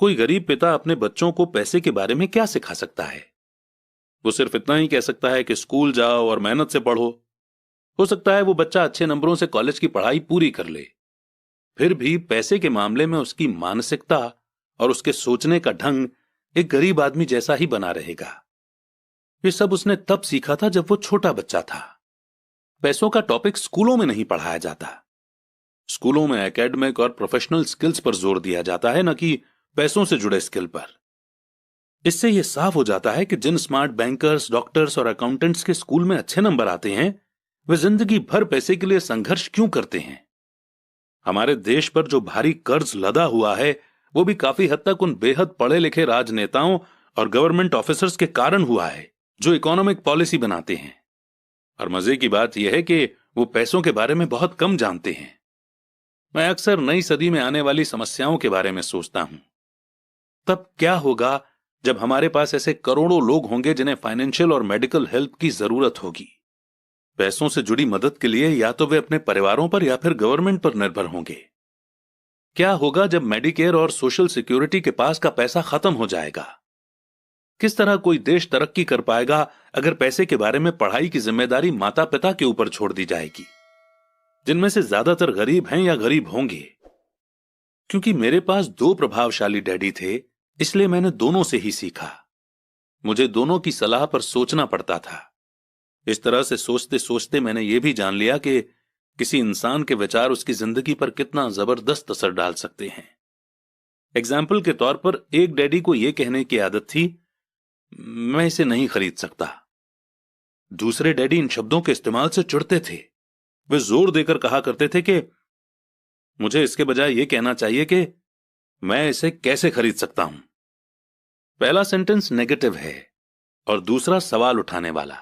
कोई गरीब पिता अपने बच्चों को पैसे के बारे में क्या सिखा सकता है? वो सिर्फ इतना ही कह सकता है कि स्कूल जाओ और मेहनत से पढ़ो। हो सकता है वो बच्चा अच्छे नंबरों से कॉलेज की पढ़ाई पूरी कर ले, फिर भी पैसे के मामले में उसकी मानसिकता और उसके सोचने का ढंग एक गरीब आदमी जैसा ही बना रहेगा। ये सब उसने तब सीखा था जब वो छोटा बच्चा था। पैसों का टॉपिक स्कूलों में नहीं पढ़ाया जाता। स्कूलों में एकेडमिक और प्रोफेशनल स्किल्स पर जोर दिया जाता है, न कि पैसों से जुड़े स्किल पर। इससे यह साफ हो जाता है कि जिन स्मार्ट बैंकर्स, डॉक्टर्स और अकाउंटेंट्स के स्कूल में अच्छे नंबर आते हैं, वे जिंदगी भर पैसे के लिए संघर्ष क्यों करते हैं। हमारे देश पर जो भारी कर्ज लदा हुआ है, वो भी काफी हद तक उन बेहद पढ़े लिखे राजनेताओं और गवर्नमेंट ऑफिसर्स के कारण हुआ है जो इकोनॉमिक पॉलिसी बनाते हैं। और मजे की बात यह है कि वो पैसों के बारे में बहुत कम जानते हैं। मैं अक्सर नई सदी में आने वाली समस्याओं के बारे में सोचता हूं। तब क्या होगा जब हमारे पास ऐसे करोड़ों लोग होंगे जिन्हें फाइनेंशियल और मेडिकल हेल्प की जरूरत होगी। पैसों से जुड़ी मदद के लिए या तो वे अपने परिवारों पर या फिर गवर्नमेंट पर निर्भर होंगे। क्या होगा जब मेडिकेयर और सोशल सिक्योरिटी के पास का पैसा खत्म हो जाएगा? किस तरह कोई देश तरक्की कर पाएगा अगर पैसे के बारे में पढ़ाई की जिम्मेदारी माता पिता के ऊपर छोड़ दी जाएगी, जिनमें से ज्यादातर गरीब हैं या गरीब होंगे? क्योंकि मेरे पास दो प्रभावशाली डैडी थे, इसलिए मैंने दोनों से ही सीखा। मुझे दोनों की सलाह पर सोचना पड़ता था। इस तरह से सोचते सोचते मैंने यह भी जान लिया कि किसी इंसान के विचार उसकी जिंदगी पर कितना जबरदस्त असर डाल सकते हैं। एग्जाम्पल के तौर पर एक डैडी को यह कहने की आदत थी, मैं इसे नहीं खरीद सकता। दूसरे डैडी इन शब्दों के इस्तेमाल से चिढ़ते थे। वे जोर देकर कहा करते थे कि मुझे इसके बजाय यह कहना चाहिए कि मैं इसे कैसे खरीद सकता हूं। पहला सेंटेंस नेगेटिव है और दूसरा सवाल उठाने वाला।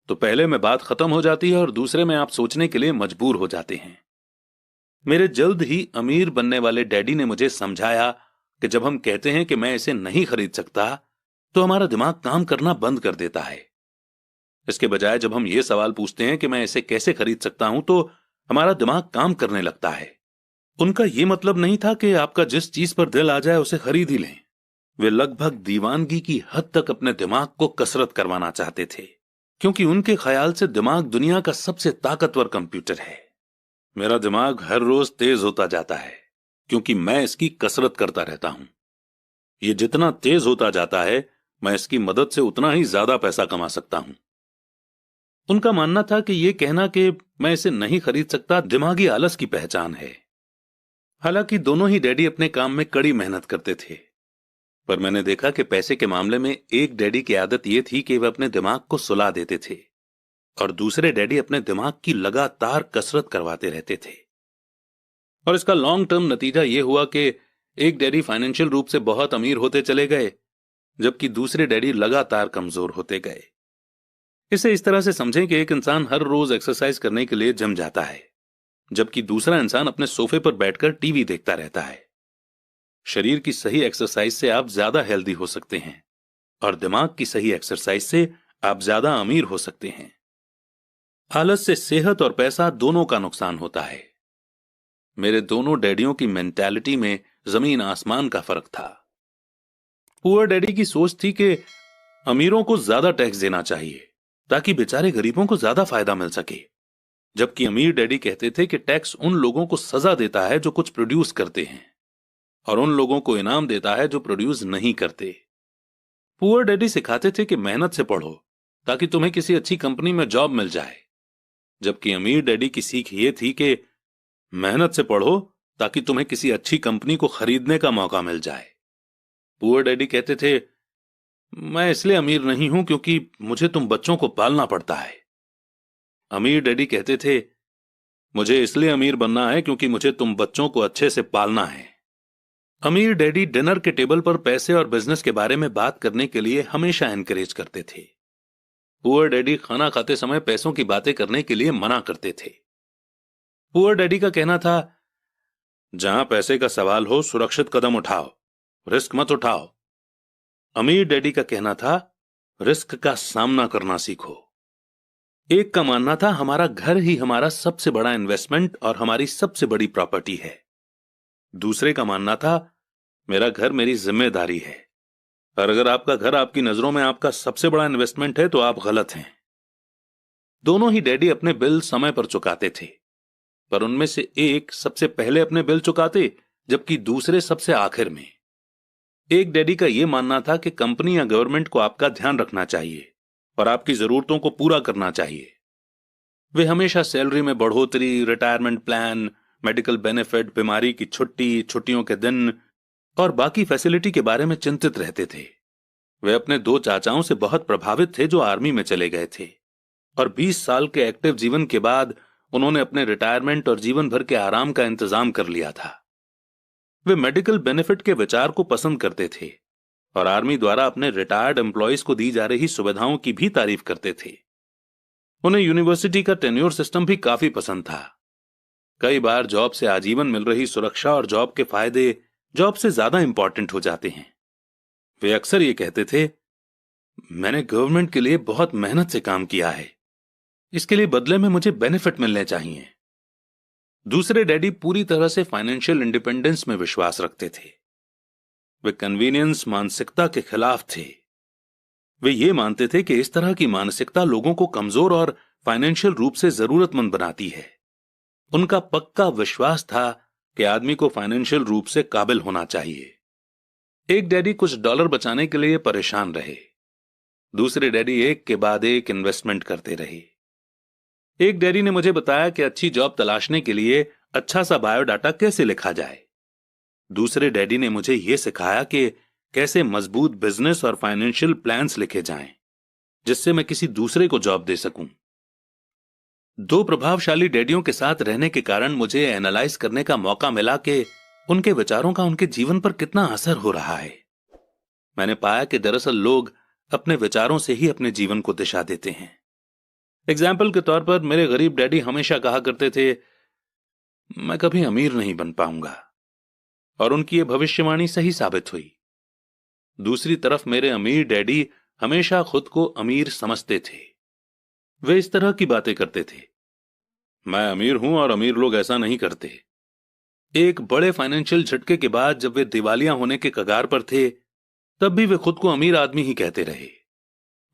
तो पहले में बात खत्म हो जाती है और दूसरे में आप सोचने के लिए मजबूर हो जाते हैं। मेरे जल्द ही अमीर बनने वाले डैडी ने मुझे समझाया कि जब हम कहते हैं कि मैं इसे नहीं खरीद सकता, तो हमारा दिमाग काम करना बंद कर देता है। इसके बजाय जब हम ये सवाल पूछते हैं कि मैं इसे कैसे खरीद सकता हूं, तो हमारा दिमाग काम करने लगता है। उनका यह मतलब नहीं था कि आपका जिस चीज पर दिल आ जाए उसे खरीद ही लें। वे लगभग दीवानगी की हद तक अपने दिमाग को कसरत करवाना चाहते थे, क्योंकि उनके ख्याल से दिमाग दुनिया का सबसे ताकतवर कंप्यूटर है। मेरा दिमाग हर रोज तेज होता जाता है क्योंकि मैं इसकी कसरत करता रहता हूं। यह जितना तेज होता जाता है, मैं इसकी मदद से उतना ही ज्यादा पैसा कमा सकता हूं। उनका मानना था कि यह कहना कि मैं इसे नहीं खरीद सकता दिमागी आलस की पहचान है। हालांकि दोनों ही डैडी अपने काम में कड़ी मेहनत करते थे, पर मैंने देखा कि पैसे के मामले में एक डैडी की आदत यह थी कि वह अपने दिमाग को सुला देते थे और दूसरे डैडी अपने दिमाग की लगातार कसरत करवाते रहते थे। और इसका लॉन्ग टर्म नतीजा यह हुआ कि एक डैडी फाइनेंशियल रूप से बहुत अमीर होते चले गए, जबकि दूसरे डैडी लगातार कमजोर होते गए। इसे इस तरह से समझें कि एक इंसान हर रोज एक्सरसाइज करने के लिए जिम जाता है, जबकि दूसरा इंसान अपने सोफे पर बैठकर टीवी देखता रहता है। शरीर की सही एक्सरसाइज से आप ज्यादा हेल्दी हो सकते हैं और दिमाग की सही एक्सरसाइज से आप ज्यादा अमीर हो सकते हैं। आलस से सेहत और पैसा दोनों का नुकसान होता है। मेरे दोनों डैडियों की मेंटालिटी में जमीन आसमान का फर्क था। पुअर डैडी की सोच थी कि अमीरों को ज्यादा टैक्स देना चाहिए ताकि बेचारे गरीबों को ज्यादा फायदा मिल सके, जबकि अमीर डैडी कहते थे कि टैक्स उन लोगों को सजा देता है जो कुछ प्रोड्यूस करते हैं और उन लोगों को इनाम देता है जो प्रोड्यूस नहीं करते। पुअर डैडी सिखाते थे कि मेहनत से पढ़ो ताकि तुम्हें किसी अच्छी कंपनी में जॉब मिल जाए, जबकि अमीर डैडी की सीख ये थी कि मेहनत से पढ़ो ताकि तुम्हें किसी अच्छी कंपनी को खरीदने का मौका मिल जाए। पुअर डैडी कहते थे, मैं इसलिए अमीर नहीं हूं क्योंकि मुझे तुम बच्चों को पालना पड़ता है। अमीर डैडी कहते थे, मुझे इसलिए अमीर बनना है क्योंकि मुझे तुम बच्चों को अच्छे से पालना है। अमीर डैडी डिनर के टेबल पर पैसे और बिजनेस के बारे में बात करने के लिए हमेशा एनकरेज करते थे। पुअर डैडी खाना खाते समय पैसों की बातें करने के लिए मना करते थे। पुअर डैडी का कहना था, जहां पैसे का सवाल हो सुरक्षित कदम उठाओ, रिस्क मत उठाओ। अमीर डैडी का कहना था, रिस्क का सामना करना सीखो। एक का मानना था, हमारा घर ही हमारा सबसे बड़ा इन्वेस्टमेंट और हमारी सबसे बड़ी प्रॉपर्टी है। दूसरे का मानना था, मेरा घर मेरी जिम्मेदारी है, और अगर आपका घर आपकी नजरों में आपका सबसे बड़ा इन्वेस्टमेंट है तो आप गलत हैं। दोनों ही डैडी अपने बिल समय पर चुकाते थे, पर उनमें से एक सबसे पहले अपने बिल चुकाते, जबकि दूसरे सबसे आखिर में। एक डैडी का यह मानना था कि कंपनी या गवर्नमेंट को आपका ध्यान रखना चाहिए और आपकी जरूरतों को पूरा करना चाहिए। वे हमेशा सैलरी में बढ़ोतरी, रिटायरमेंट प्लान, मेडिकल बेनिफिट, बीमारी की छुट्टी, छुट्टियों के दिन और बाकी फैसिलिटी के बारे में चिंतित रहते थे। वे अपने दो चाचाओं से बहुत प्रभावित थे जो आर्मी में चले गए थे, और 20 साल के एक्टिव जीवन के बाद उन्होंने अपने रिटायरमेंट और जीवन भर के आराम का इंतजाम कर लिया था। वे मेडिकल बेनिफिट के विचार को पसंद करते थे और आर्मी द्वारा अपने रिटायर्ड एम्प्लॉयज को दी जा रही सुविधाओं की भी तारीफ करते थे। उन्हें यूनिवर्सिटी का टेन्योर सिस्टम भी काफी पसंद था। कई बार जॉब से आजीवन मिल रही सुरक्षा और जॉब के फायदे जॉब से ज्यादा इंपॉर्टेंट हो जाते हैं। वे अक्सर ये कहते थे, मैंने गवर्नमेंट के लिए बहुत मेहनत से काम किया है, इसके लिए बदले में मुझे बेनिफिट मिलने चाहिए। दूसरे डैडी पूरी तरह से फाइनेंशियल इंडिपेंडेंस में विश्वास रखते थे। वे कन्वीनियंस मानसिकता के खिलाफ थे। वे ये मानते थे कि इस तरह की मानसिकता लोगों को कमजोर और फाइनेंशियल रूप से जरूरतमंद बनाती है। उनका पक्का विश्वास था कि आदमी को फाइनेंशियल रूप से काबिल होना चाहिए। एक डैडी कुछ डॉलर बचाने के लिए परेशान रहे। दूसरे डैडी एक के बाद एक इन्वेस्टमेंट करते रहे। एक डैडी ने मुझे बताया कि अच्छी जॉब तलाशने के लिए अच्छा सा बायोडाटा कैसे लिखा जाए। दूसरे डैडी ने मुझे यह सिखाया कि कैसे मजबूत बिजनेस और फाइनेंशियल प्लान्स लिखे जाएं, जिससे मैं किसी दूसरे को जॉब दे सकूं। दो प्रभावशाली डैडियों के साथ रहने के कारण मुझे एनालाइज करने का मौका मिला कि उनके विचारों का उनके जीवन पर कितना असर हो रहा है। मैंने पाया कि दरअसल लोग अपने विचारों से ही अपने जीवन को दिशा देते हैं। एग्जाम्पल के तौर पर मेरे गरीब डैडी हमेशा कहा करते थे, मैं कभी अमीर नहीं बन पाऊंगा, और उनकी यह भविष्यवाणी सही साबित हुई। दूसरी तरफ मेरे अमीर डैडी हमेशा खुद को अमीर समझते थे। वे इस तरह की बातें करते थे, मैं अमीर हूं और अमीर लोग ऐसा नहीं करते। एक बड़े फाइनेंशियल झटके के बाद जब वे दिवालिया होने के कगार पर थे, तब भी वे खुद को अमीर आदमी ही कहते रहे।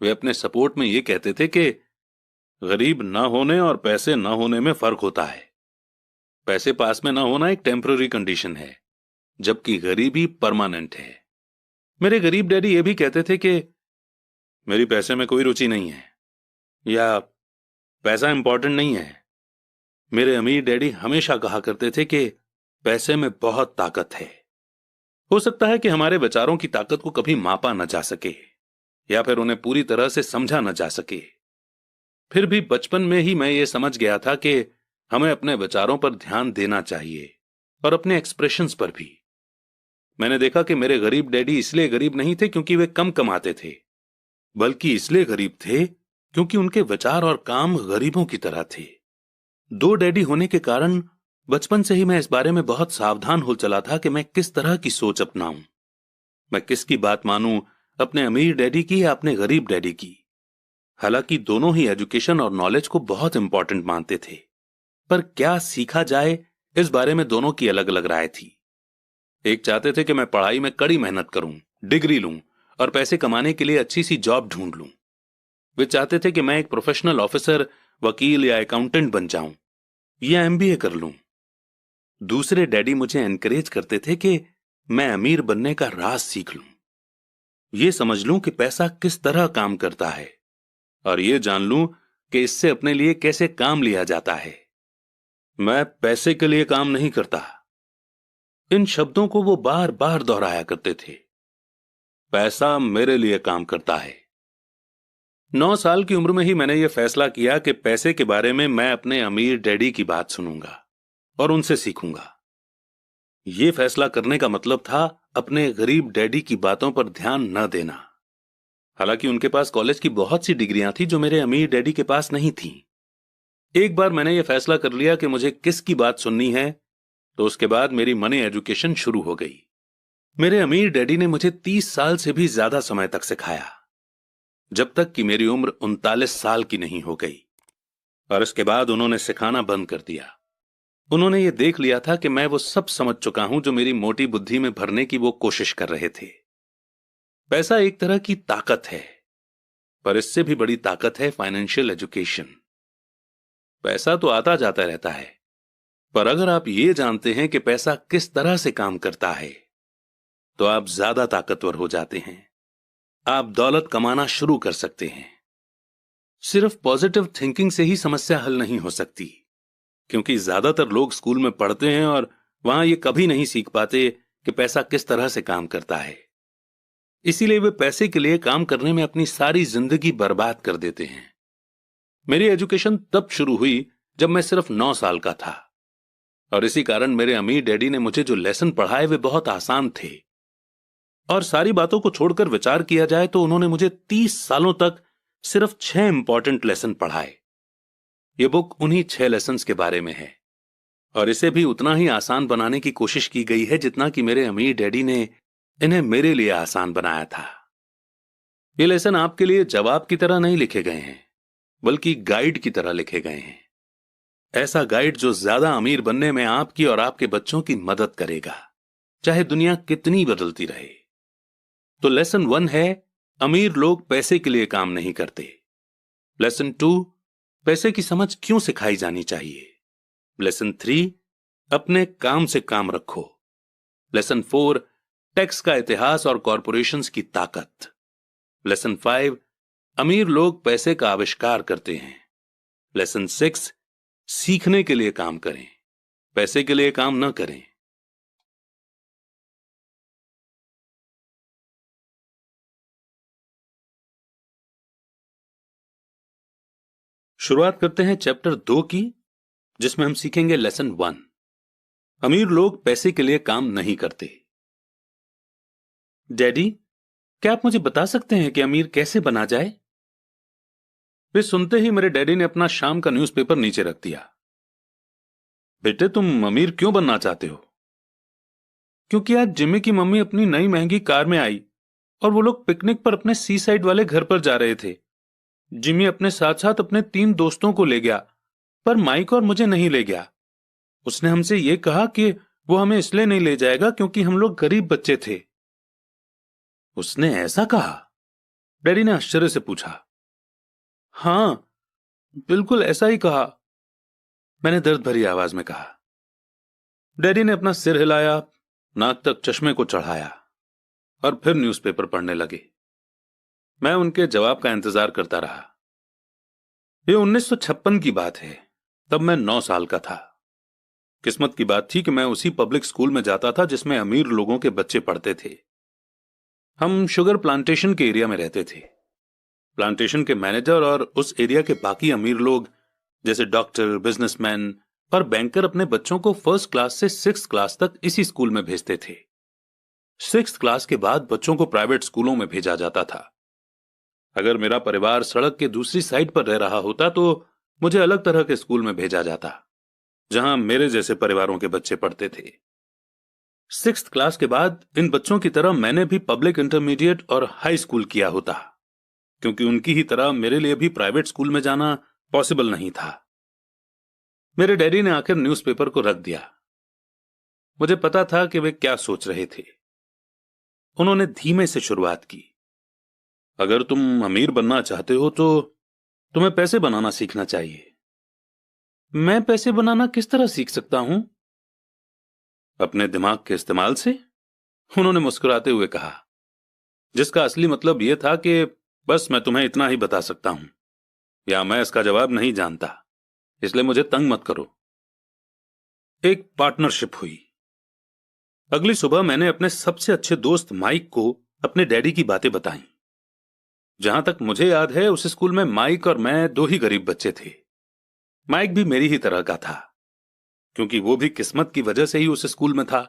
वे अपने सपोर्ट में यह कहते थे कि गरीब ना होने और पैसे ना होने में फर्क होता है। पैसे पास में ना होना एक टेम्पररी कंडीशन है, जबकि गरीबी परमानेंट है। मेरे गरीब डैडी ये भी कहते थे कि मेरी पैसे में कोई रुचि नहीं है, या पैसा इंपॉर्टेंट नहीं है। मेरे अमीर डैडी हमेशा कहा करते थे कि पैसे में बहुत ताकत है। हो सकता है कि हमारे विचारों की ताकत को कभी मापा न जा सके, या फिर उन्हें पूरी तरह से समझा न जा सके। फिर भी बचपन में ही मैं ये समझ गया था कि हमें अपने विचारों पर ध्यान देना चाहिए और अपने एक्सप्रेशंस पर भी। मैंने देखा कि मेरे गरीब डैडी इसलिए गरीब नहीं थे क्योंकि वे कम कमाते थे, बल्कि इसलिए गरीब थे क्योंकि उनके विचार और काम गरीबों की तरह थे। दो डैडी होने के कारण बचपन से ही मैं इस बारे में बहुत सावधान हो चला था कि मैं किस तरह की सोच अपनाऊं। मैं किसकी बात मानूं, अपने अमीर डैडी की या अपने गरीब डैडी की। हालांकि दोनों ही एजुकेशन और नॉलेज को बहुत इंपॉर्टेंट मानते थे, पर क्या सीखा जाए इस बारे में दोनों की अलग अलग राय थी। एक चाहते थे कि मैं पढ़ाई में कड़ी मेहनत करूं, डिग्री लूं और पैसे कमाने के लिए अच्छी सी जॉब ढूंढ लूं। वे चाहते थे कि मैं एक प्रोफेशनल ऑफिसर, वकील या अकाउंटेंट बन जाऊं या एमबीए कर लूं। दूसरे डैडी मुझे एनकरेज करते थे कि मैं अमीर बनने का राज सीख लूं, ये समझ लूं कि पैसा किस तरह काम करता है, और ये जान लूं कि इससे अपने लिए कैसे काम लिया जाता है। मैं पैसे के लिए काम नहीं करता। इन शब्दों को वो बार बार दोहराया करते थे। पैसा मेरे लिए काम करता है। 9 साल की उम्र में ही मैंने यह फैसला किया कि पैसे के बारे में मैं अपने अमीर डैडी की बात सुनूंगा और उनसे सीखूंगा। यह फैसला करने का मतलब था अपने गरीब डैडी की बातों पर ध्यान न देना। हालांकि उनके पास कॉलेज की बहुत सी डिग्रियां थी जो मेरे अमीर डैडी के पास नहीं थी। एक बार मैंने यह फैसला कर लिया कि मुझे किसकी बात सुननी है, तो उसके बाद मेरी मनी एजुकेशन शुरू हो गई। मेरे अमीर डैडी ने मुझे 30 साल से भी ज्यादा समय तक सिखाया, जब तक कि मेरी उम्र 39 साल की नहीं हो गई, और इसके बाद उन्होंने सिखाना बंद कर दिया। उन्होंने ये देख लिया था कि मैं वो सब समझ चुका हूं जो मेरी मोटी बुद्धि में भरने की वो कोशिश कर रहे थे। पैसा एक तरह की ताकत है, पर इससे भी बड़ी ताकत है फाइनेंशियल एजुकेशन। पैसा तो आता जाता रहता है, पर अगर आप ये जानते हैं कि पैसा किस तरह से काम करता है, तो आप ज्यादा ताकतवर हो जाते हैं। आप दौलत कमाना शुरू कर सकते हैं। सिर्फ पॉजिटिव थिंकिंग से ही समस्या हल नहीं हो सकती, क्योंकि ज्यादातर लोग स्कूल में पढ़ते हैं और वहां ये कभी नहीं सीख पाते कि पैसा किस तरह से काम करता है। इसीलिए वे पैसे के लिए काम करने में अपनी सारी जिंदगी बर्बाद कर देते हैं। मेरी एजुकेशन तब शुरू हुई जब मैं सिर्फ 9 साल का था, और इसी कारण मेरे अमीर डैडी ने मुझे जो लेसन पढ़ाए वे बहुत आसान थे। और सारी बातों को छोड़कर विचार किया जाए तो उन्होंने मुझे 30 सालों तक सिर्फ 6 इंपॉर्टेंट लेसन पढ़ाए। ये बुक उन्हीं 6 लेसन्स के बारे में है, और इसे भी उतना ही आसान बनाने की कोशिश की गई है जितना कि मेरे अमीर डैडी ने इन्हें मेरे लिए आसान बनाया था। ये लेसन आपके लिए जवाब की तरह नहीं लिखे गए हैं, बल्कि गाइड की तरह लिखे गए हैं। ऐसा गाइड जो ज्यादा अमीर बनने में आपकी और आपके बच्चों की मदद करेगा, चाहे दुनिया कितनी बदलती रहे। तो लेसन 1 है, अमीर लोग पैसे के लिए काम नहीं करते। लेसन 2, पैसे की समझ क्यों सिखाई जानी चाहिए। लेसन 3, अपने काम से काम रखो। लेसन 4, टैक्स का इतिहास और कॉरपोरेशंस की ताकत। लेसन 5, अमीर लोग पैसे का आविष्कार करते हैं। लेसन 6, सीखने के लिए काम करें, पैसे के लिए काम न करें। शुरुआत करते हैं चैप्टर 2 की, जिसमें हम सीखेंगे लेसन 1, अमीर लोग पैसे के लिए काम नहीं करते। डैडी, क्या आप मुझे बता सकते हैं कि अमीर कैसे बना जाए? वे सुनते ही मेरे डैडी ने अपना शाम का न्यूज़पेपर नीचे रख दिया। बेटे, तुम अमीर क्यों बनना चाहते हो? क्योंकि आज जिमी की मम्मी अपनी नई महंगी कार में आई और वो लोग पिकनिक पर अपने सी साइड वाले घर पर जा रहे थे। जिमी अपने साथ साथ अपने 3 दोस्तों को ले गया, पर माइक और मुझे नहीं ले गया। उसने हमसे ये कहा कि वो हमें इसलिए नहीं ले जाएगा क्योंकि हम लोग गरीब बच्चे थे। उसने ऐसा कहा? डैडी ने आश्चर्य से पूछा। हां, बिल्कुल ऐसा ही कहा, मैंने दर्द भरी आवाज में कहा। डैडी ने अपना सिर हिलाया, नाक तक चश्मे को चढ़ाया और फिर न्यूज़पेपर पढ़ने लगे। मैं उनके जवाब का इंतजार करता रहा। यह 1956 की बात है, तब मैं 9 साल का था। किस्मत की बात थी कि मैं उसी पब्लिक स्कूल में जाता था जिसमें अमीर लोगों के बच्चे पढ़ते थे। हम शुगर प्लांटेशन के एरिया में रहते थे। प्लांटेशन के मैनेजर और उस एरिया के बाकी अमीर लोग जैसे डॉक्टर, बिजनेसमैन और बैंकर अपने बच्चों को फर्स्ट क्लास से 6th क्लास तक इसी स्कूल में भेजते थे। 6th क्लास के बाद बच्चों को प्राइवेट स्कूलों में भेजा जाता था। अगर मेरा परिवार सड़क के दूसरी साइड पर रह रहा होता तो मुझे अलग तरह के स्कूल में भेजा जाता, जहां मेरे जैसे परिवारों के बच्चे पढ़ते थे। 6th क्लास के बाद इन बच्चों की तरह मैंने भी पब्लिक इंटरमीडिएट और हाई स्कूल किया होता, क्योंकि उनकी ही तरह मेरे लिए भी प्राइवेट स्कूल में जाना पॉसिबल नहीं था। मेरे डैडी ने आखिर न्यूज़पेपर को रख दिया। मुझे पता था कि वे क्या सोच रहे थे। उन्होंने धीमे से शुरुआत की। अगर तुम अमीर बनना चाहते हो तो तुम्हें पैसे बनाना सीखना चाहिए। मैं पैसे बनाना किस तरह सीख सकता हूं? अपने दिमाग के इस्तेमाल से, उन्होंने मुस्कुराते हुए कहा, जिसका असली मतलब यह था कि बस मैं तुम्हें इतना ही बता सकता हूं, या मैं इसका जवाब नहीं जानता, इसलिए मुझे तंग मत करो। एक पार्टनरशिप हुई। अगली सुबह मैंने अपने सबसे अच्छे दोस्त माइक को अपने डैडी की बातें बताईं। जहां तक मुझे याद है, उस स्कूल में माइक और मैं 2 ही गरीब बच्चे थे। माइक भी मेरी ही तरह का था, क्योंकि वो भी किस्मत की वजह से ही उस स्कूल में था।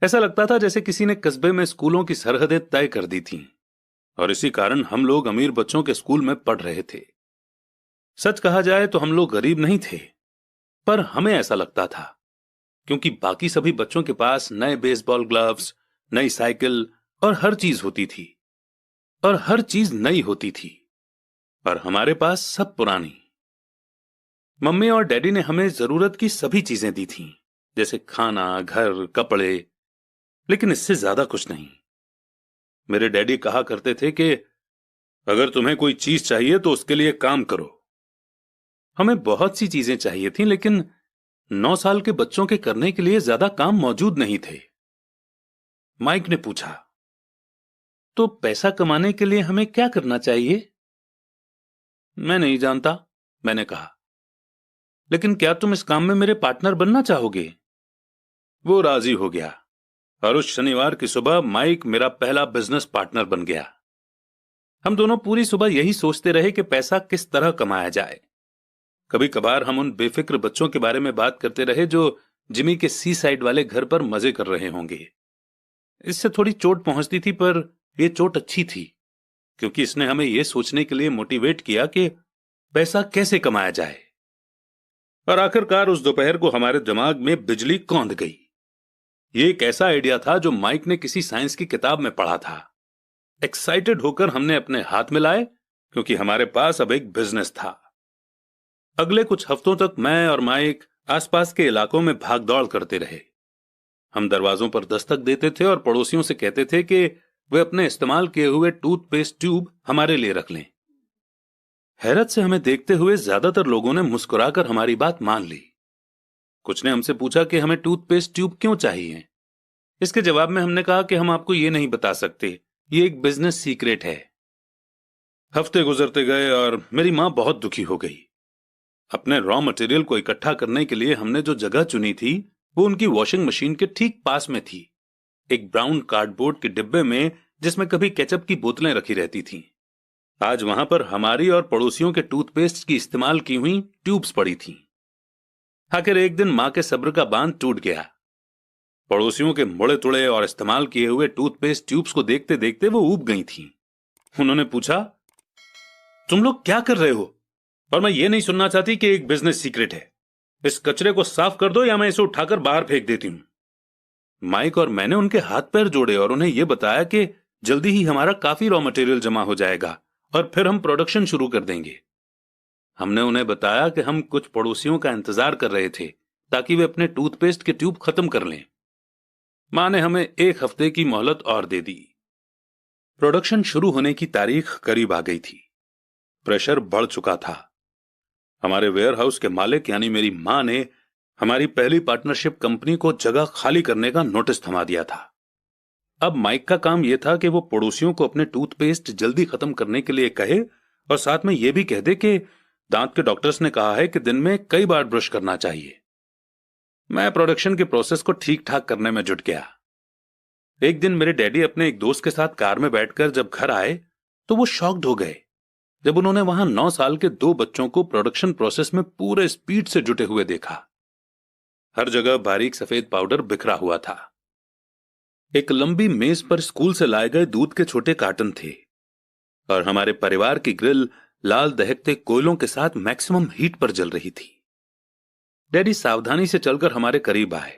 ऐसा लगता था जैसे किसी ने कस्बे में स्कूलों की सरहदें तय कर दी थीं, और इसी कारण हम लोग अमीर बच्चों के स्कूल में पढ़ रहे थे। सच कहा जाए तो हम लोग गरीब नहीं थे, पर हमें ऐसा लगता था, क्योंकि बाकी सभी बच्चों के पास नए बेसबॉल ग्लव्स, नई साइकिल और हर चीज होती थी, और हर चीज नई होती थी, और हमारे पास सब पुरानी। मम्मी और डैडी ने हमें जरूरत की सभी चीजें दी थीं, जैसे खाना, घर, कपड़े, लेकिन इससे ज्यादा कुछ नहीं। मेरे डैडी कहा करते थे कि अगर तुम्हें कोई चीज चाहिए तो उसके लिए काम करो। हमें बहुत सी चीजें चाहिए थीं, लेकिन 9 साल के बच्चों के करने के लिए ज्यादा काम मौजूद नहीं थे। माइक ने पूछा, तो पैसा कमाने के लिए हमें क्या करना चाहिए? मैं नहीं जानता, मैंने कहा। लेकिन क्या तुम इस काम में मेरे पार्टनर बनना चाहोगे? वो राजी हो गया और उस शनिवार की सुबह माइक मेरा पहला बिजनेस पार्टनर बन गया। हम दोनों पूरी सुबह यही सोचते रहे कि पैसा किस तरह कमाया जाए। कभी कभार हम उन बेफिक्र बच्चों के बारे में बात करते रहे जो जिमी के सी साइड वाले घर पर मजे कर रहे होंगे। इससे थोड़ी चोट पहुंचती थी, पर यह चोट अच्छी थी क्योंकि इसने हमें यह सोचने के लिए मोटिवेट किया कि पैसा कैसे कमाया जाए। और आखिरकार उस दोपहर को हमारे दिमाग में बिजली कौंध गई। ये एक ऐसा आइडिया था जो माइक ने किसी साइंस की किताब में पढ़ा था। एक्साइटेड होकर हमने अपने हाथ मिलाए क्योंकि हमारे पास अब एक बिजनेस था। अगले कुछ हफ्तों तक मैं और माइक आसपास के इलाकों में भागदौड़ करते रहे। हम दरवाजों पर दस्तक देते थे और पड़ोसियों से कहते थे कि वे अपने इस्तेमाल किए हुए टूथपेस्ट ट्यूब हमारे लिए रख लें। हैरत से हमें देखते हुए ज्यादातर लोगों ने मुस्कुराकर हमारी बात मान ली। कुछ ने हमसे पूछा कि हमें टूथपेस्ट ट्यूब क्यों चाहिए। इसके जवाब में हमने कहा कि हम आपको ये नहीं बता सकते, ये एक बिजनेस सीक्रेट है। हफ्ते गुजरते गए और मेरी मां बहुत दुखी हो गई। अपने रॉ मटेरियल को इकट्ठा करने के लिए हमने जो जगह चुनी थी वो उनकी वॉशिंग मशीन के ठीक पास में थी, एक ब्राउन कार्डबोर्ड के डिब्बे में जिसमें कभी केचप की बोतलें रखी रहती थीं। आज वहां पर हमारी और पड़ोसियों के टूथपेस्ट की इस्तेमाल की हुई ट्यूब्स पड़ी थीं। आखिर एक दिन मां के सब्र का बांध टूट गया। पड़ोसियों के मुड़े तुड़े और इस्तेमाल किए हुए टूथपेस्ट ट्यूब्स को देखते देखते वो ऊब गई थीं। उन्होंने पूछा, तुम लोग क्या कर रहे हो? और मैं ये नहीं सुनना चाहती कि एक बिजनेस सीक्रेट है। इस कचरे को साफ कर दो या मैं इसे उठाकर बाहर फेंक देती हूं। माइक और मैंने उनके हाथ पैर जोड़े और उन्हें यह बताया कि जल्दी ही हमारा काफी रॉ मटेरियल जमा हो जाएगा और फिर हम प्रोडक्शन शुरू कर देंगे। हमने उन्हें बताया कि हम कुछ पड़ोसियों का इंतजार कर रहे थे ताकि वे अपने टूथपेस्ट के ट्यूब खत्म कर लें। मां ने हमें 1 हफ्ते की मोहलत और दे दी। प्रोडक्शन शुरू होने की तारीख करीब आ गई थी। प्रेशर बढ़ चुका था। हमारे वेयरहाउस के मालिक यानी मेरी मां ने हमारी पहली पार्टनरशिप कंपनी को जगह खाली करने का नोटिस थमा दिया था। अब माइक का काम यह था कि वो पड़ोसियों को अपने टूथपेस्ट जल्दी खत्म करने के लिए कहे और साथ में यह भी कह दे कि दांत के डॉक्टर्स ने कहा है कि दिन में कई बार ब्रश करना चाहिए। मैं प्रोडक्शन के प्रोसेस को ठीक ठाक करने में जुट गया। एक दिन मेरे डैडी अपने एक दोस्त के साथ कार में बैठकर जब घर आए तो वो शॉक्ड हो गए जब उन्होंने वहां 9 साल के 2 बच्चों को प्रोडक्शन प्रोसेस में पूरे स्पीड से जुटे हुए देखा। हर जगह बारीक सफेद पाउडर बिखरा हुआ था। एक लंबी मेज पर स्कूल से लाए गए दूध के छोटे कार्टन थे और हमारे परिवार की ग्रिल लाल दहकते कोयलों के साथ मैक्सिमम हीट पर जल रही थी। डैडी सावधानी से चलकर हमारे करीब आए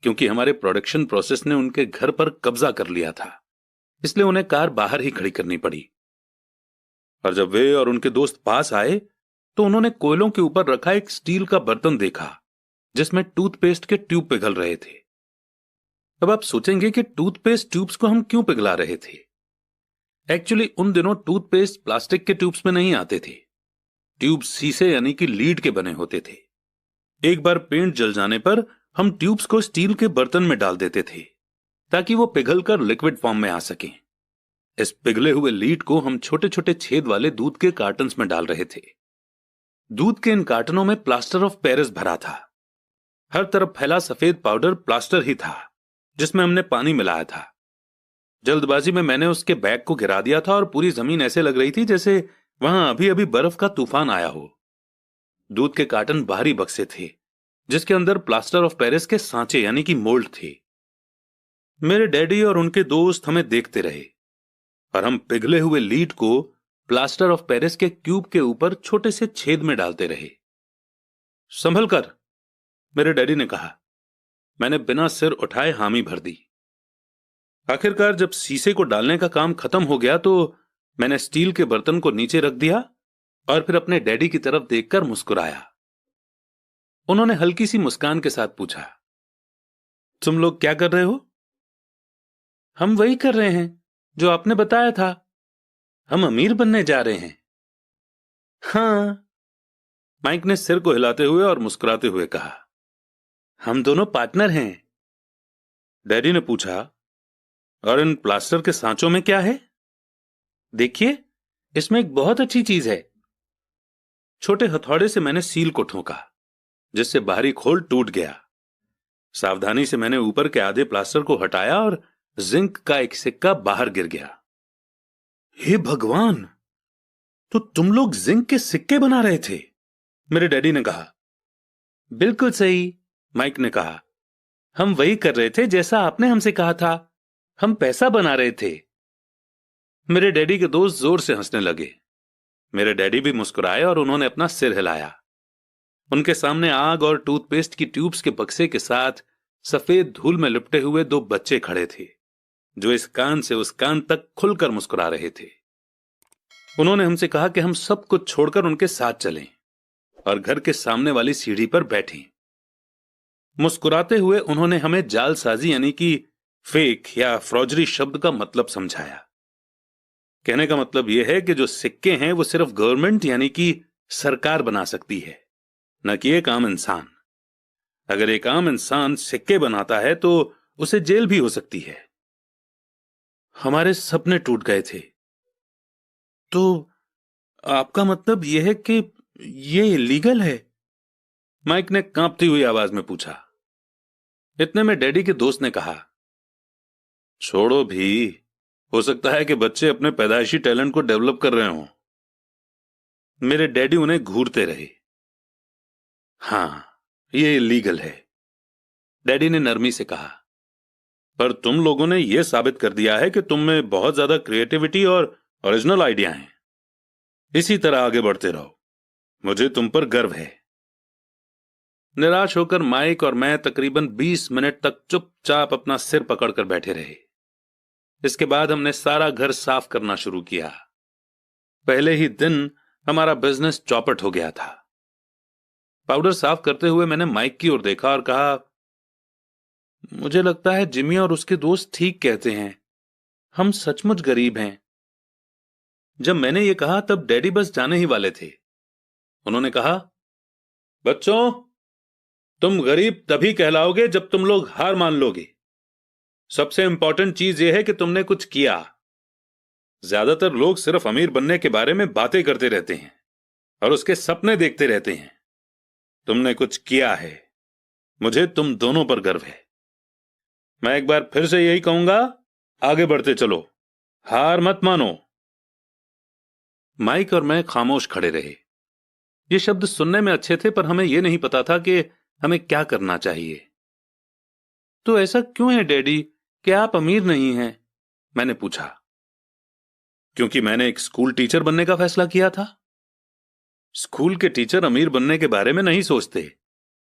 क्योंकि हमारे प्रोडक्शन प्रोसेस ने उनके घर पर कब्जा कर लिया था, इसलिए उन्हें कार बाहर ही खड़ी करनी पड़ी। और जब वे और उनके दोस्त पास आए तो उन्होंने कोयलों के ऊपर रखा एक स्टील का बर्तन देखा जिसमें टूथपेस्ट के ट्यूब पिघल रहे थे। अब आप सोचेंगे कि टूथपेस्ट ट्यूब्स को हम क्यों पिघला रहे थे। एक्चुअली उन दिनों टूथपेस्ट प्लास्टिक के ट्यूब्स में नहीं आते थे। ट्यूब शीशे यानी कि लीड के बने होते थे। एक बार पेंट जल जाने पर हम ट्यूब्स को स्टील के बर्तन में डाल देते थे ताकि वो पिघलकर लिक्विड फॉर्म में आ सकें। इस पिघले हुए लीड को हम छोटे छोटे छेद वाले दूध के कार्टन्स में डाल रहे थे। दूध के इन कार्टनों में प्लास्टर ऑफ पेरिस भरा था। हर तरफ फैला सफेद पाउडर प्लास्टर ही था जिसमें हमने पानी मिलाया था। जल्दबाजी में मैंने उसके बैग को गिरा दिया था और पूरी जमीन ऐसे लग रही थी जैसे वहां अभी अभी बर्फ का तूफान आया हो। दूध के कार्टन बाहरी बक्से थे जिसके अंदर प्लास्टर ऑफ पेरिस के सांचे यानी कि मोल्ड थे। मेरे डैडी और उनके दोस्त हमें देखते रहे और हम पिघले हुए लीड को प्लास्टर ऑफ पेरिस के क्यूब के ऊपर छोटे से छेद में डालते रहे। संभल कर, मेरे डैडी ने कहा। मैंने बिना सिर उठाए हामी भर दी। आखिरकार जब शीशे को डालने का काम खत्म हो गया तो मैंने स्टील के बर्तन को नीचे रख दिया और फिर अपने डैडी की तरफ देखकर मुस्कुराया। उन्होंने हल्की सी मुस्कान के साथ पूछा, तुम लोग क्या कर रहे हो? हम वही कर रहे हैं जो आपने बताया था, हम अमीर बनने जा रहे हैं। हाँ, माइक ने सिर को हिलाते हुए और मुस्कुराते हुए कहा। हम दोनों पार्टनर हैं। डैडी ने पूछा, और इन प्लास्टर के सांचों में क्या है? देखिए, इसमें एक बहुत अच्छी चीज है। छोटे हथौड़े से मैंने सील को ठोका, जिससे बाहरी खोल टूट गया। सावधानी से मैंने ऊपर के आधे प्लास्टर को हटाया और जिंक का एक सिक्का बाहर गिर गया। हे भगवान, तो तुम लोग जिंक के सिक्के बना रहे थे? मेरे डैडी ने कहा। बिल्कुल सही, माइक ने कहा। हम वही कर रहे थे जैसा आपने हमसे कहा था। हम पैसा बना रहे थे। मेरे डैडी के दोस्त जोर से हंसने लगे। मेरे डैडी भी मुस्कुराए और उन्होंने अपना सिर हिलाया। उनके सामने आग और टूथपेस्ट की ट्यूब्स के बक्से के साथ सफेद धूल में लिपटे हुए दो बच्चे खड़े थे, जो इस कान से उस कान तक खुलकर मुस्कुरा रहे थे। उन्होंने हमसे कहा कि हम सब कुछ छोड़कर उनके साथ चलें और घर के सामने वाली सीढ़ी पर बैठें। मुस्कुराते हुए उन्होंने हमें जालसाजी यानी कि फेक या फ्रॉजरी शब्द का मतलब समझाया। कहने का मतलब यह है कि जो सिक्के हैं वो सिर्फ गवर्नमेंट यानी कि सरकार बना सकती है, न कि एक आम इंसान। अगर एक आम इंसान सिक्के बनाता है तो उसे जेल भी हो सकती है। हमारे सपने टूट गए थे। तो आपका मतलब यह है कि यह इलीगल है? माइक ने कांपती हुई आवाज में पूछा। इतने में डैडी के दोस्त ने कहा, छोड़ो भी, हो सकता है कि बच्चे अपने पैदाइशी टैलेंट को डेवलप कर रहे हों। मेरे डैडी उन्हें घूरते रहे। हां, यह इलीगल है, डैडी ने नरमी से कहा। पर तुम लोगों ने यह साबित कर दिया है कि तुम में बहुत ज्यादा क्रिएटिविटी और ओरिजिनल आइडिया हैं। इसी तरह आगे बढ़ते रहो, मुझे तुम पर गर्व है। निराश होकर माइक और मैं तकरीबन 20 मिनट तक चुपचाप अपना सिर पकड़कर बैठे रहे। इसके बाद हमने सारा घर साफ करना शुरू किया। पहले ही दिन हमारा बिजनेस चौपट हो गया था। पाउडर साफ करते हुए मैंने माइक की ओर देखा और कहा, मुझे लगता है जिमी और उसके दोस्त ठीक कहते हैं, हम सचमुच गरीब हैं। जब मैंने ये कहा तब डैडी बस जाने ही वाले थे। उन्होंने कहा, बच्चों, तुम गरीब तभी कहलाओगे जब तुम लोग हार मान लोगे। सबसे इंपॉर्टेंट चीज यह है कि तुमने कुछ किया। ज्यादातर लोग सिर्फ अमीर बनने के बारे में बातें करते रहते हैं और उसके सपने देखते रहते हैं। तुमने कुछ किया है। मुझे तुम दोनों पर गर्व है। मैं एक बार फिर से यही कहूंगा, आगे बढ़ते चलो, हार मत मानो। माइक और मैं खामोश खड़े रहे। ये शब्द सुनने में अच्छे थे, पर हमें यह नहीं पता था कि हमें क्या करना चाहिए। तो ऐसा क्यों है डैडी कि आप अमीर नहीं हैं? मैंने पूछा। क्योंकि मैंने एक स्कूल टीचर बनने का फैसला किया था। स्कूल के टीचर अमीर बनने के बारे में नहीं सोचते,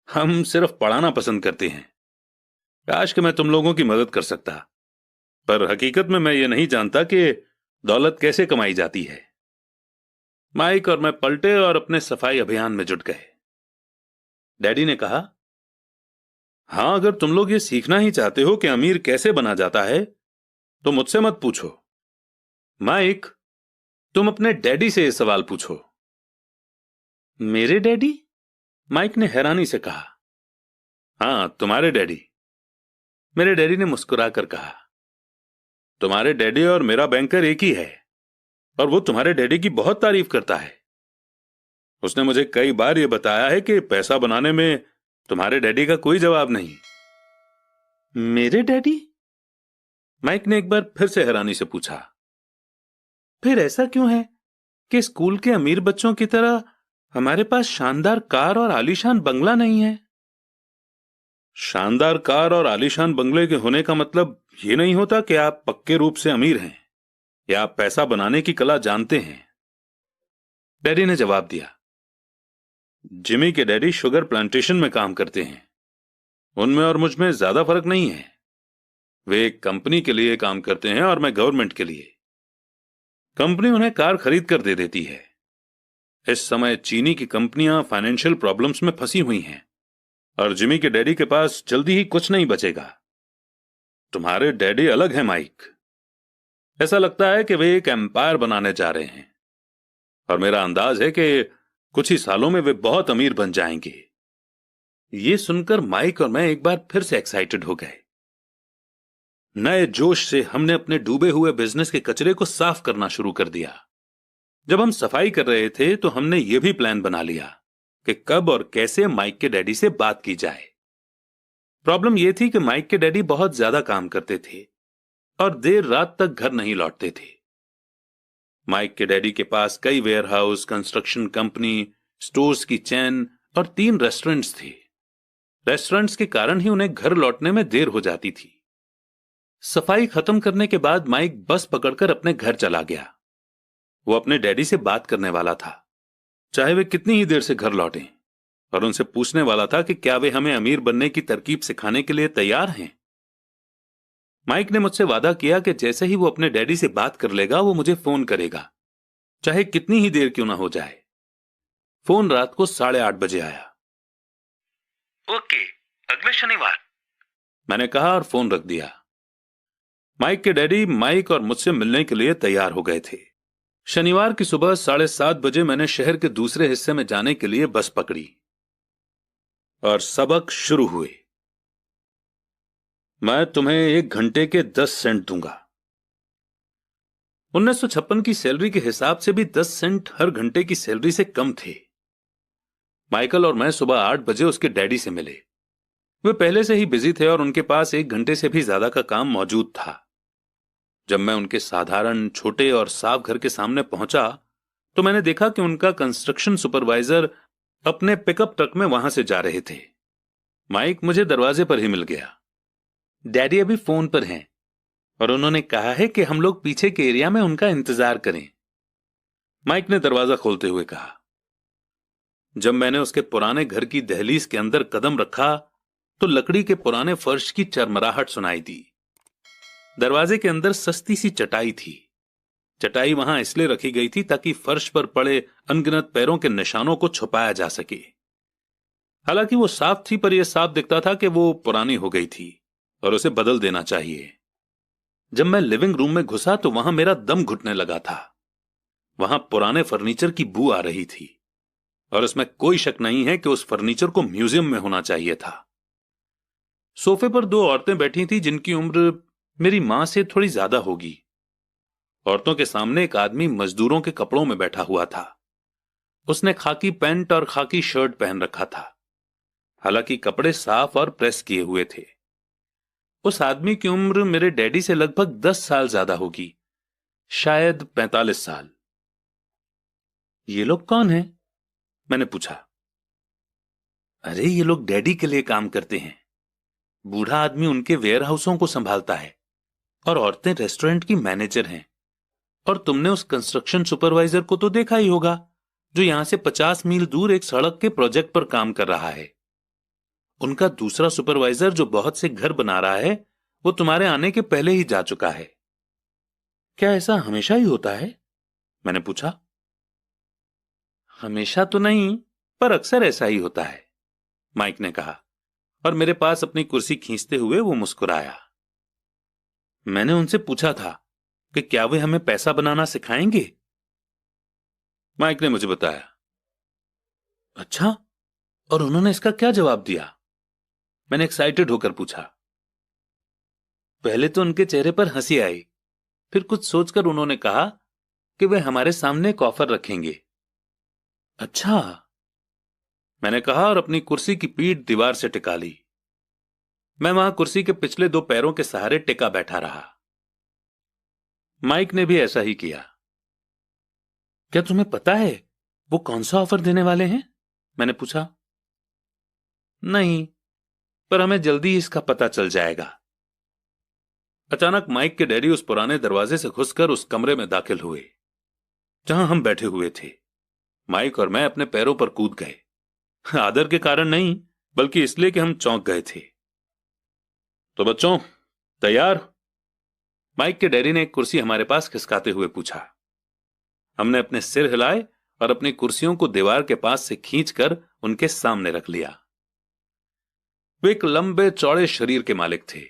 हम सिर्फ पढ़ाना पसंद करते हैं। काश कि मैं तुम लोगों की मदद कर सकता, पर हकीकत में मैं ये नहीं जानता कि दौलत कैसे कमाई जाती है। माइक और मैं पलटे और अपने सफाई अभियान में जुट गए। डैडी ने कहा, हां, अगर तुम लोग ये सीखना ही चाहते हो कि अमीर कैसे बना जाता है तो मुझसे मत पूछो। माइक, तुम अपने डैडी से यह सवाल पूछो। मेरे डैडी? माइक ने हैरानी से कहा। हां, तुम्हारे डैडी। मेरे डैडी ने मुस्कुराकर कहा, तुम्हारे डैडी और मेरा बैंकर एक ही है और वो तुम्हारे डैडी की बहुत तारीफ करता है। उसने मुझे कई बार यह बताया है कि पैसा बनाने में तुम्हारे डैडी का कोई जवाब नहीं। मेरे डैडी? माइक ने एक बार फिर से हैरानी से पूछा। फिर ऐसा क्यों है कि स्कूल के अमीर बच्चों की तरह हमारे पास शानदार कार और आलीशान बंगला नहीं है? शानदार कार और आलीशान बंगले के होने का मतलब यह नहीं होता कि आप पक्के रूप से अमीर हैं या आप पैसा बनाने की कला जानते हैं, डैडी ने जवाब दिया। जिमी के डैडी शुगर प्लांटेशन में काम करते हैं। उनमें और मुझ में ज्यादा फर्क नहीं है। वे एक कंपनी के लिए काम करते हैं और मैं गवर्नमेंट के लिए। कंपनी उन्हें कार खरीद कर दे देती है। इस समय चीनी की कंपनियां फाइनेंशियल प्रॉब्लम्स में फंसी हुई हैं और जिमी के डैडी के पास जल्दी ही कुछ नहीं बचेगा। तुम्हारे डैडी अलग हैं माइक। ऐसा लगता है कि वे एक एम्पायर बनाने जा रहे हैं, और मेरा अंदाज है कि कुछ ही सालों में वे बहुत अमीर बन जाएंगे। ये सुनकर माइक और मैं एक बार फिर से एक्साइटेड हो गए। नए जोश से हमने अपने डूबे हुए बिजनेस के कचरे को साफ करना शुरू कर दिया। जब हम सफाई कर रहे थे तो हमने यह भी प्लान बना लिया कि कब और कैसे माइक के डैडी से बात की जाए। प्रॉब्लम यह थी कि माइक के डैडी बहुत ज्यादा काम करते थे और देर रात तक घर नहीं लौटते थे। माइक के डैडी के पास कई वेयरहाउस, कंस्ट्रक्शन कंपनी, स्टोर्स की चेन और 3 रेस्टोरेंट्स थे। रेस्टोरेंट्स के कारण ही उन्हें घर लौटने में देर हो जाती थी। सफाई खत्म करने के बाद माइक बस पकड़कर अपने घर चला गया। वो अपने डैडी से बात करने वाला था, चाहे वे कितनी ही देर से घर लौटें, और उनसे पूछने वाला था कि क्या वे हमें अमीर बनने की तरकीब सिखाने के लिए तैयार हैं। माइक ने मुझसे वादा किया कि जैसे ही वो अपने डैडी से बात कर लेगा वो मुझे फोन करेगा, चाहे कितनी ही देर क्यों ना हो जाए। फोन रात को 8:30 बजे आया। ओके, अगले शनिवार, मैंने कहा और फोन रख दिया। माइक के डैडी माइक और मुझसे मिलने के लिए तैयार हो गए थे। शनिवार की सुबह 7:30 बजे मैंने शहर के दूसरे हिस्से में जाने के लिए बस पकड़ी और सबक शुरू हुए। मैं तुम्हें 1 घंटे के 10 सेंट दूंगा। 1956 की सैलरी के हिसाब से भी 10 सेंट हर घंटे की सैलरी से कम थे। माइकल और मैं सुबह 8 बजे उसके डैडी से मिले। वे पहले से ही बिजी थे और उनके पास 1 घंटे से भी ज्यादा का काम मौजूद था। जब मैं उनके साधारण, छोटे और साफ घर के सामने पहुंचा तो मैंने देखा कि उनका कंस्ट्रक्शन सुपरवाइजर अपने पिकअप ट्रक में वहां से जा रहे थे। माइक मुझे दरवाजे पर ही मिल गया। डैडी अभी फोन पर हैं और उन्होंने कहा है कि हम लोग पीछे के एरिया में उनका इंतजार करें, माइक ने दरवाजा खोलते हुए कहा। जब मैंने उसके पुराने घर की दहलीज के अंदर कदम रखा तो लकड़ी के पुराने फर्श की चरमराहट सुनाई दी। दरवाजे के अंदर सस्ती सी चटाई थी। चटाई वहां इसलिए रखी गई थी ताकि फर्श पर पड़े अनगिनत पैरों के निशानों को छुपाया जा सके। हालांकि वो साफ थी, पर यह साफ दिखता था कि वो पुरानी हो गई थी और उसे बदल देना चाहिए। जब मैं लिविंग रूम में घुसा तो वहां मेरा दम घुटने लगा था। वहां पुराने फर्नीचर की बू आ रही थी और इसमें कोई शक नहीं है कि उस फर्नीचर को म्यूजियम में होना चाहिए था। सोफे पर 2 औरतें बैठी थीं जिनकी उम्र मेरी मां से थोड़ी ज्यादा होगी। औरतों के सामने एक आदमी मजदूरों के कपड़ों में बैठा हुआ था। उसने खाकी पैंट और खाकी शर्ट पहन रखा था, हालांकि कपड़े साफ और प्रेस किए हुए थे। उस आदमी की उम्र मेरे डैडी से लगभग 10 साल ज्यादा होगी, शायद 45 साल। ये लोग कौन हैं? मैंने पूछा। अरे ये लोग डैडी के लिए काम करते हैं। बूढ़ा आदमी उनके वेयर हाउसों को संभालता है और औरतें रेस्टोरेंट की मैनेजर हैं। और तुमने उस कंस्ट्रक्शन सुपरवाइजर को तो देखा ही होगा जो यहां से 50 मील दूर एक सड़क के प्रोजेक्ट पर काम कर रहा है। उनका दूसरा सुपरवाइजर जो बहुत से घर बना रहा है वो तुम्हारे आने के पहले ही जा चुका है। क्या ऐसा हमेशा ही होता है? मैंने पूछा। हमेशा तो नहीं, पर अक्सर ऐसा ही होता है, माइक ने कहा और मेरे पास अपनी कुर्सी खींचते हुए वो मुस्कुराया। मैंने उनसे पूछा था कि क्या वे हमें पैसा बनाना सिखाएंगे। माइक ने मुझे बताया। अच्छा, और उन्होंने इसका क्या जवाब दिया? मैंने एक्साइटेड होकर पूछा। पहले तो उनके चेहरे पर हंसी आई, फिर कुछ सोचकर उन्होंने कहा कि वे हमारे सामने एक ऑफर रखेंगे। अच्छा, मैंने कहा और अपनी कुर्सी की पीठ दीवार से टिका ली। मैं वहां कुर्सी के पिछले 2 पैरों के सहारे टिका बैठा रहा। माइक ने भी ऐसा ही किया। क्या तुम्हें पता है वो कौन सा ऑफर देने वाले हैं? मैंने पूछा। नहीं, पर हमें जल्दी ही इसका पता चल जाएगा। अचानक माइक के डैडी उस पुराने दरवाजे से घुसकर उस कमरे में दाखिल हुए जहां हम बैठे हुए थे। माइक और मैं अपने पैरों पर कूद गए, आदर के कारण नहीं बल्कि इसलिए कि हम चौंक गए थे। तो बच्चों, तैयार? माइक के डैडी ने एक कुर्सी हमारे पास खिसकाते हुए पूछा। हमने अपने सिर हिलाए और अपनी कुर्सियों को दीवार के पास से खींचकर उनके सामने रख लिया। वे एक लंबे चौड़े शरीर के मालिक थे,